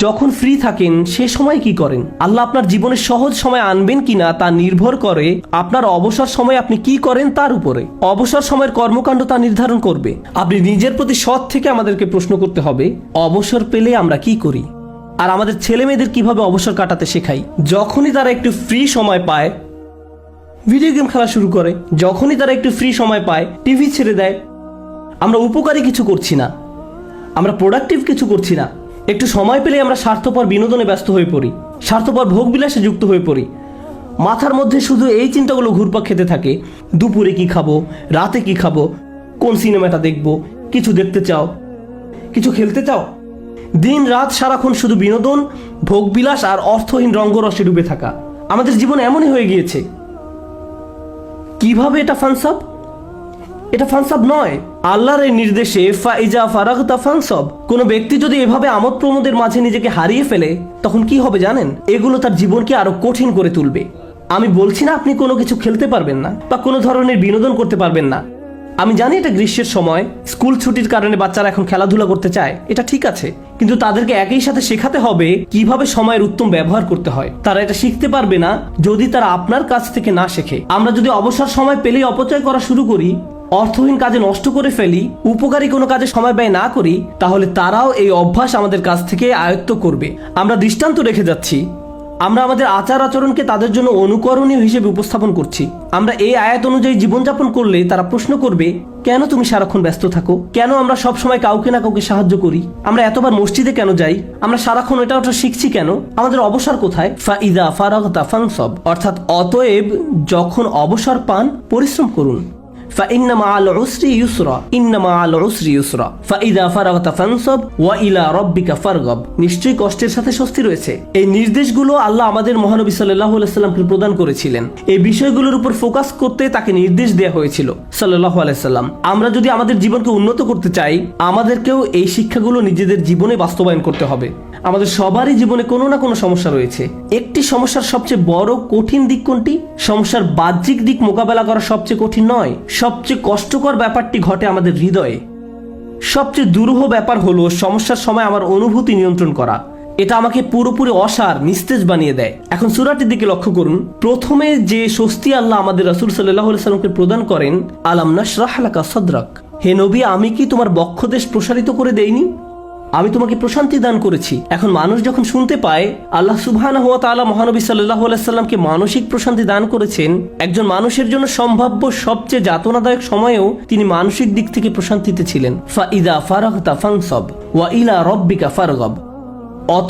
যখন ফ্রি থাকেন সে সময় কি করেন? আল্লাহ আপনার জীবনে সহজ সময় আনবেন কিনা তা নির্ভর করে আপনার অবসর সময় আপনি কি করেন তার উপরে। অবসর সময়ের কর্মকাণ্ড তা নির্ধারণ করবে। আপনি নিজের প্রতি সৎ থেকে আমাদেরকে প্রশ্ন করতে হবে, অবসর পেলে আমরা কি করি, আর আমাদের ছেলে মেয়েদের কিভাবে অবসর কাটাতে শেখাই। যখনই তারা একটু ফ্রি সময় পায় ভিডিও গেম খেলা শুরু করে, যখনই তারা একটু ফ্রি সময় পায় টিভি ছেড়ে দেয়। আমরা উপকারী কিছু করছি না, আমরা প্রোডাক্টিভ কিছু করছি না। একটু সময় পেলে আমরা স্বার্থপর বিনোদনে ব্যস্ত হয়ে পড়ি, স্বার্থপর ভোগবিলাসে যুক্ত হয়ে পড়ি। মাথার মধ্যে শুধু এই চিন্তাগুলো ঘুরপাক খেতে থাকে, দুপুরে কি খাবো, রাতে কি খাবো, কোন সিনেমাটা দেখবো, কিছু দেখতে চাও, কিছু খেলতে চাও। দিন রাত সারাক্ষণ শুধু বিনোদন, ভোগবিলাস আর অর্থহীন রঙ্গরসে ডুবে থাকা। আমাদের জীবন এমনই হয়ে গিয়েছে। কিভাবে এটা ফানসাব? এটা ফানসাব নয়, আল্লাহর এই নির্দেশে ফাইজা ফারাগতা ফানসাব। কোনো ব্যক্তি যদি এভাবে আমোদ প্রমোদের মাঝে নিজেকে হারিয়ে ফেলে তখন কি হবে জানেন? এগুলো তার জীবনকে আরো কঠিন করে তুলবে। আমি বলছি না আপনি কোনো কিছু খেলতে পারবেন না বা কোনো ধরনের বিনোদন করতে পারবেন না। আমি জানি এটা গ্রীষ্মের সময়, স্কুল ছুটির কারণে বাচ্চারা এখন খেলাধুলা করতে চায়, এটা ঠিক আছে, কিন্তু তাদেরকে একই সাথে শেখাতে হবে কিভাবে সময়ের উত্তম ব্যবহার করতে হয়। তারা এটা শিখতে পারবে না যদি তারা আপনার কাছ থেকে না শেখে। আমরা যদি অবসর সময় পেলেই অপচয় করা শুরু করি, অর্থহীন কাজে নষ্ট করে ফেলি, উপকারী কোনো কাজে সময় ব্যয় না করি, তাহলে তারাও এই অভ্যাস আমাদের কাছ থেকে আয়ত্ত করবে। আমরা দৃষ্টান্ত রেখে যাচ্ছি, আমরা আমাদের আচার আচরণকে তাদের জন্য অনুকরণীয় হিসেবে উপস্থাপন করছি। আমরা এই আয়াত অনুযায়ী জীবনযাপন করলে তারা প্রশ্ন করবে, কেন তুমি সারাক্ষণ ব্যস্ত থাকো? কেন আমরা সব সময় কাউকে না কাউকে সাহায্য করি? আমরা এতবার মসজিদে কেন যাই? আমরা সারাক্ষণ এটা ওটা শিখছি কেন? আমাদের অবসর কোথায়? ফাইদা ফারাগতা ফানসাব, অর্থাৎ অতএব যখন অবসর পান পরিশ্রম করুন। فإن مع العسر يسرا إن مع العسر يسرا فإذا فرغت فانصب وإلى ربك فارغب। নিশ্চয়ই কষ্টের সাথে স্বস্তি রয়েছে। এই নির্দেশগুলো আল্লাহ আমাদের মহানবী সাল্লাল্লাহু আলাইহি সাল্লামকে প্রদান করেছিলেন। এই বিষয়গুলোর উপর ফোকাস করতে তাকে নির্দেশ দেওয়া হয়েছিল সাল্লাল্লাহু আলাইহি সাল্লাম। আমরা যদি আমাদের জীবনকে উন্নত করতে চাই, আমাদেরকেও এই শিক্ষাগুলো নিজেদের জীবনে বাস্তবায়ন করতে হবে। আমাদের সবারই জীবনে কোনো না কোনো সমস্যা রয়েছে। একটি সমস্যার সবচেয়ে বড় কঠিন দিক কোনটি? সমস্যার বাহ্যিক দিক মোকাবেলা করা সবচেয়ে কঠিন নয়, সবচেয়ে কষ্টকর ব্যাপারটি ঘটে আমাদের হৃদয়ে। সবচেয়ে দুরূহ ব্যাপার হলো সমস্যার সময় আমার অনুভূতি নিয়ন্ত্রণ করা। এটা আমাকে পুরোপুরি অসার, নিস্তেজ বানিয়ে দেয়। এখন সূরাটির দিকে লক্ষ্য করুন। প্রথমে যে স্বস্তি আল্লাহ আমাদের রাসূল সাল্লাল্লাহু আলাইহি সাল্লামকে প্রদান করেন, আলাম নাশরাহ লাকা সাদরাক, হে নবী আমি কি তোমার বক্ষদেশ প্রসারিত করে দেইনি? আমি তোমাকে প্রশান্তি দান করেছি। এখন মানুষ যখন শুনতে পায় আল্লাহ সুবহানাহু ওয়া তাআলা মহানবী সাল্লাল্লাহু আলাইহি সাল্লামকে মানসিক প্রশান্তি দান করেছেন, একজন মানুষের জন্য সম্ভাব্য সবচেয়ে যাতনাদায়ক সময়েও তিনি মানসিক দিক থেকে প্রশান্তিতে ছিলেন। ফাইদা ফারাগতা ফানসাব ওয়া ইলা রাব্বিকা ফারগাব।